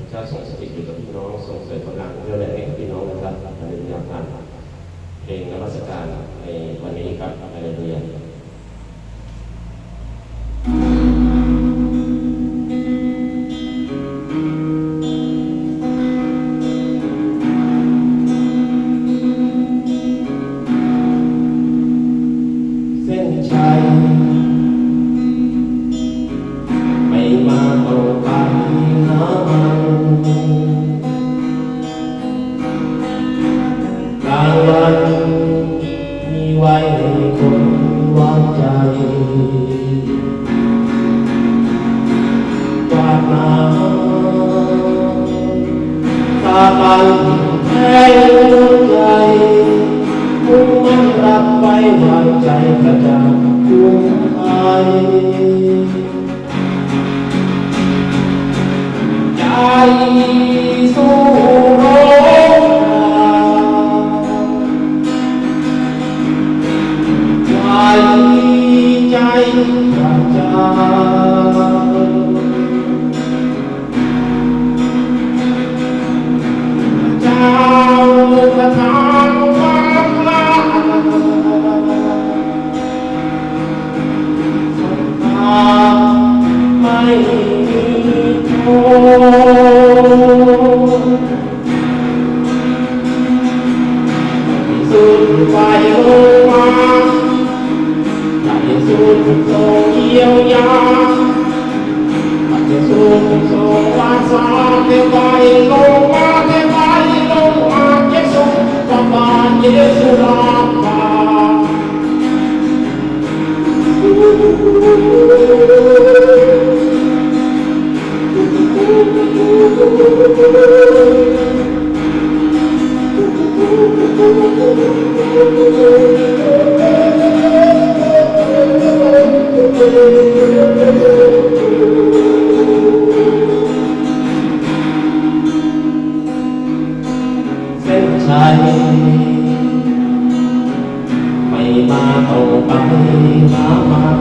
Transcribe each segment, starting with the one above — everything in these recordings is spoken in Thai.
เจ้าส่งสติอยู่กับพี่น้องส่งเสริมกำลังเรื่องแรงให้กับพี่น้องนะครับในยามผ่านเพลงนมัสการในวันนี้ครับฮาเลลูยาเส้นชัยไม่มาต่อไปหามันกลางวันมีไว้ให้คนวางใจกวาดน้ำตาปันแพ้หัวใจมุ่งมั่นรับไว้วางใจกระจ่างดวงใจใจสู้ร้องใจใจกระจ่างเจ้ากระทำความรักไม่มีโทษสุดไฟลงมาใจสุดทรงเยียวยาใจสุดทรงวาสนาเทไฟลงมาเทไฟลงมาเยซูประบาลเยซูรับมาเส้นชัยไม่มาต่อไปหามัน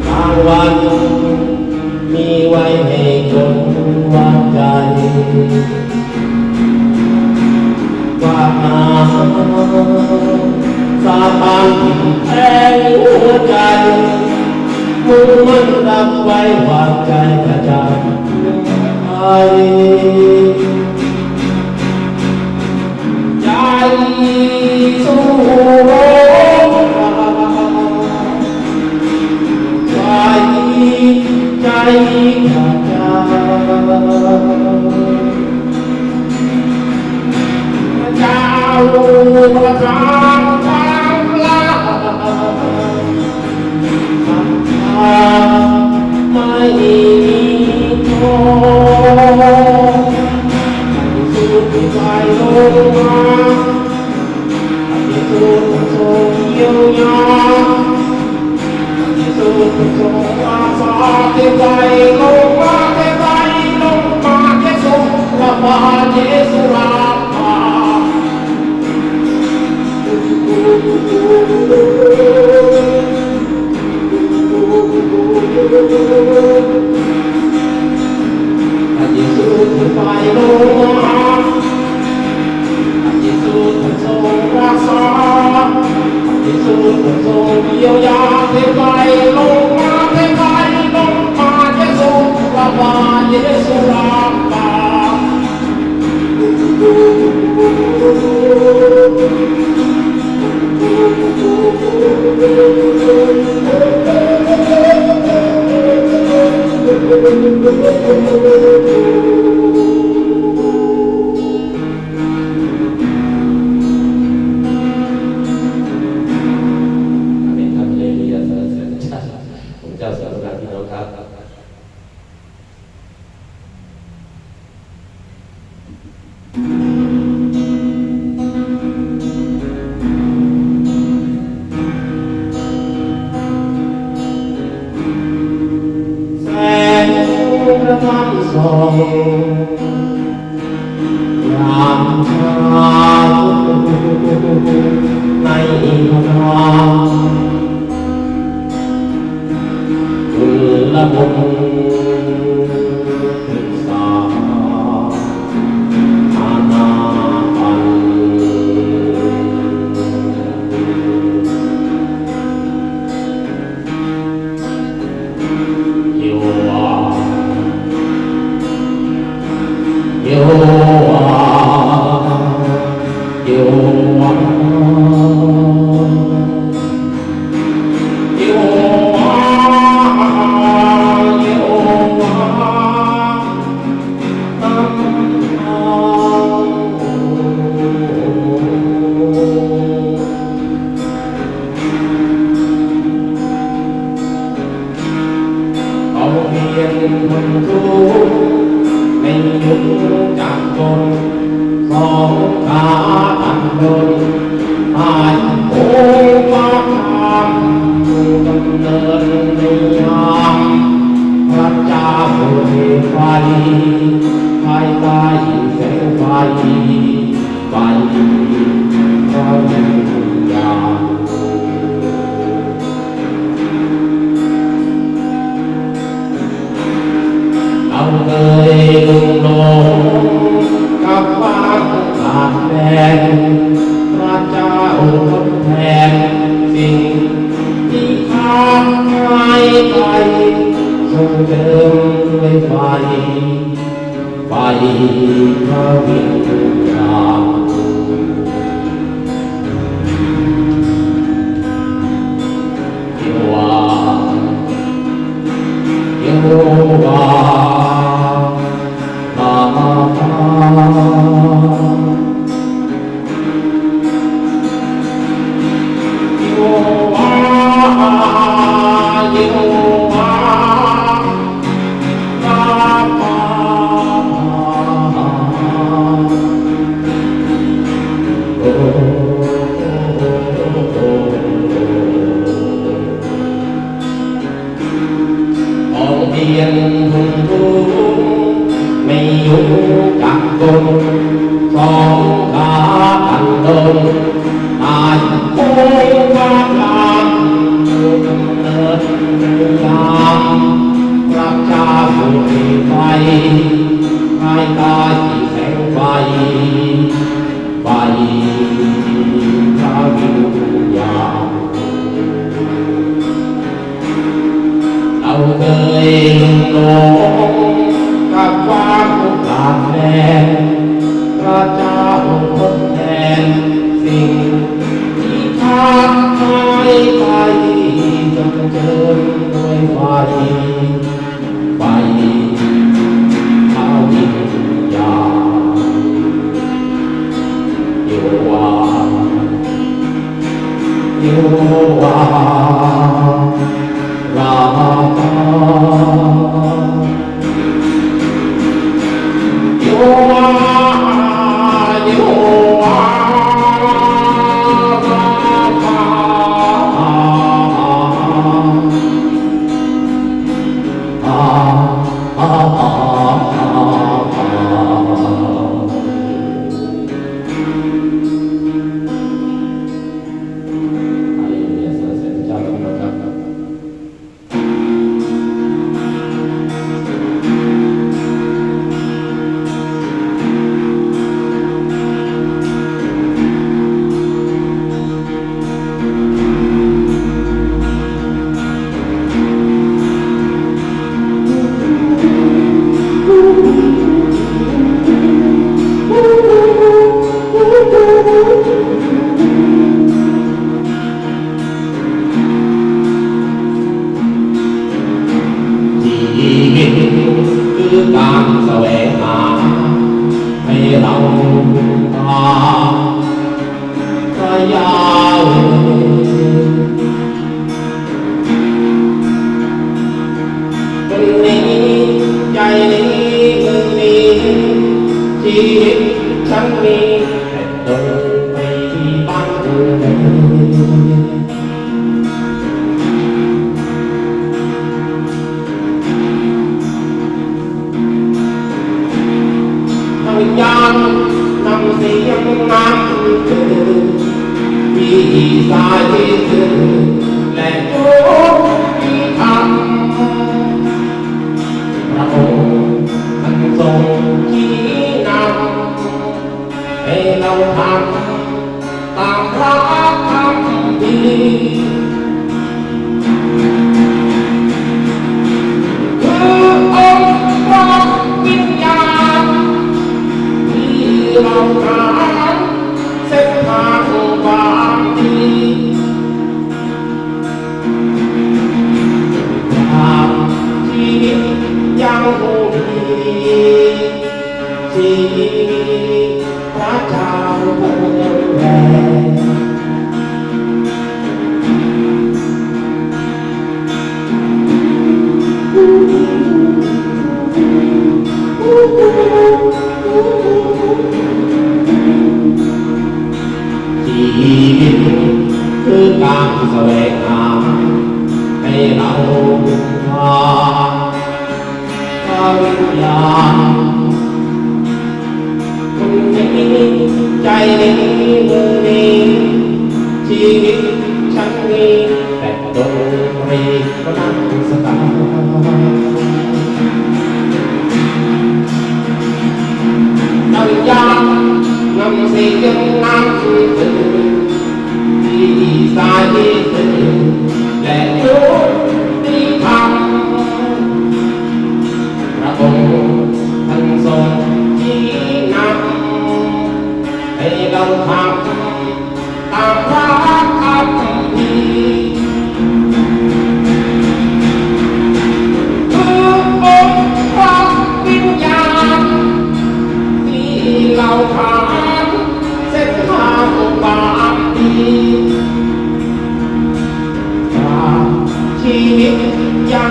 บางวันมีไว้ให้คนวางใจกว่าน้ำสาบานแทงหัวใจมุ่งมั่นรับไว้วางใจกระจ่างใจใจสู้ร้องใจใจกระจ่างเจ้ากระทำความรักไม่มีโทษสุดที่ไฟลงมาสุดทรงเยียวยาสุดทรงอาสาที่ไฟลงมาที่ไฟลงมาเยซูระบาดเยซูรับมาเยซูที่ไฟลงมาเยซูทรงรักษาเยซูทรงเยียวยาที่ไฟลงมาที่ไฟลงมาเยซูระบาดเยซูรับมาผมเจ้าสารพัดพี่น้องครับแสงพระธรรมส่องยามเช้าในทางละมุน ยนคนทุกข์ไม่ยุบจากตนสองขาตันดนตายโอ้ฟ้าคำดำเนินในยามพระเจ้าผู้ไฟภายใต้แสงไฟไฟก็ยังยาวเราเคยลุ่มหลงกับฟ้าขาดแดนพระเจ้าทดแทนสิ่งที่ขาดหายไปส่งเติมด้วยไฟไฟพระวิญญาณเยโฮวาเยโฮวาลาฟาเยโฮวาเยโฮวาลาฟาโอ้ของเพียงทุนทุกไม่ยุบจากตนสองขาตันดนตายโอ้ฟ้าคำดำเนินยามพระเจ้าผู้ไฟภายใต้แสงไฟไฟพระวิญญาณเราเคยลุ่มหลงกับความขาดแคลนพระเจ้าทดแทนสิ่งที่ขาดหายไปจงเจิมด้วยไฟไฟพระวิญญาณเยโฮวาเยโฮวาลาฟาเยโฮวาเยโฮวาลาฟาชีวิตคือการแสวงหาให้เราตามพระยาเวคนนี้ใจนี้มือนี้ชีวิตฉันมีแต่เดินไปที่บ้านเธอยังนำเสียงนั้นเธอที่สายเธอและทุกที่ทำพระองค์ท่านทรงชี้นำให้เราทำตามพระคำพีคือองค์พระวิญญาณเราหาเส้นทางบางทีทางชีวิตยังมีชีวิตพระเจ้าผู้แล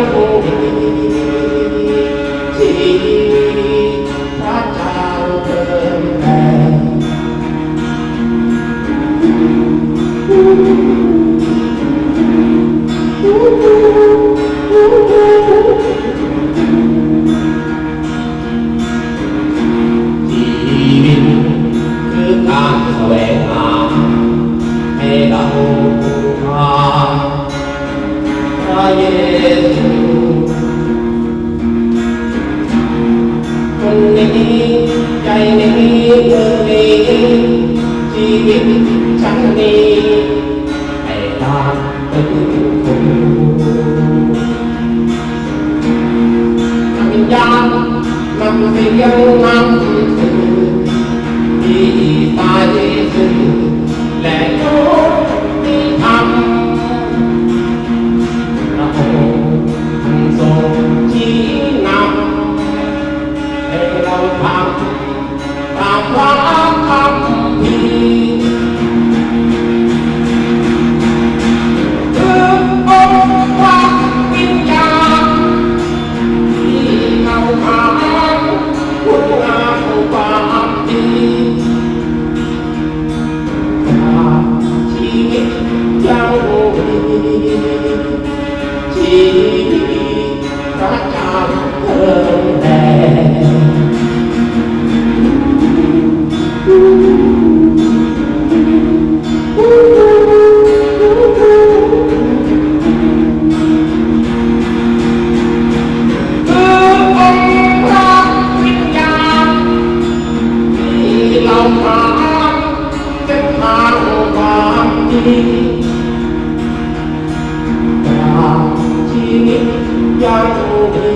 ดีที่พระเจ้าเติมแต่ ชีวิตคือการแสวงหาให้เราหาพระเยซูคนนี้ใจนี้มือนี้ชีวิตฉันนี้ให้ลาเป็นคนวิญญาณนำเสียงนำสื่อที่ตายสื่อและยุติธรรมพระองค์ทรงชี้นำให้เราทำตามพระคำพีคือองค์พระวิญญาณที่เราหาคุณงามความดีชีวิตยังมีชีวิตพระเจ้าเพิ่มแด่เราหาเส้นทางความดีชีวิตยังมี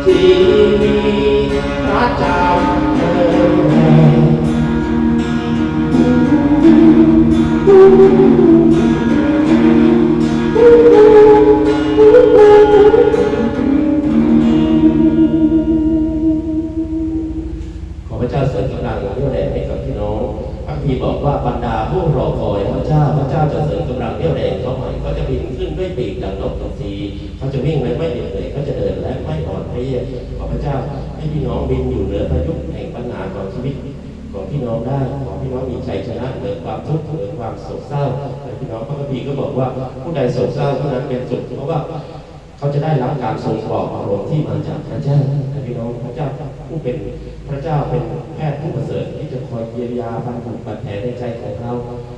ชีวิตพระเจ้าเติมแต่ขอพระเจ้าเสริมกำลังเรี่ยวแรงให้กับพี่น้องพระคัมภีร์บอกว่าบรรดาผู้รอคอยพระเจ้าจะเสริมกำลังเรี่ยวแรงเขาใหม่เขาจะบินขึ้นด้วยปีกดังนกตัวทีเขาจะวิ่งและไม่เหนื่อยเขาจะเดินและไม่อ่อนเพลียขอพระเจ้าให้พี่น้องบินอยู่เหนือพายุแห่งปัญหาของชีวิตของพี่น้องได้ขอพี่น้องมีชัยชนะเหนือความทุกข์เหนือความโศกเศร้าแต่พี่น้องพระคัมภีร์ก็บอกว่าผู้ใดโศกเศร้าผู้นั้นเป็นสุขเพราะว่าเขาจะได้รับการทรงปลอบอารมณ์ที่มาจากพระเจ้าแต่พี่น้องพระเจ้าผู้เป็นพระเจ้าเป็นแพทย์ผู้ประเสริฐที่จะคอยเยียวยาบรรเทาบาดแผลในใจของเรา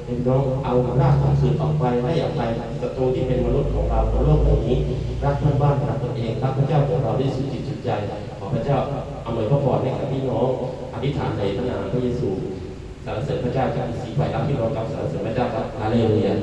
พี่น้องเอารากของคืนออกไปให้อภัยศัตรูที่เป็นมนุษย์ของเราในโลกนี้รักเพื่อนบ้านรักตนเองรักพระเจ้าของเราด้วยสุดจิตสุดใจขอพระเจ้าอำนวยพระพรให้กับพี่น้องอธิษฐานในพระนามพระเยซูสรรเสริญพระเจ้าจากสีไฟรับพี่น้องกับสรรเสริญพระเจ้าครับฮาเลลูยา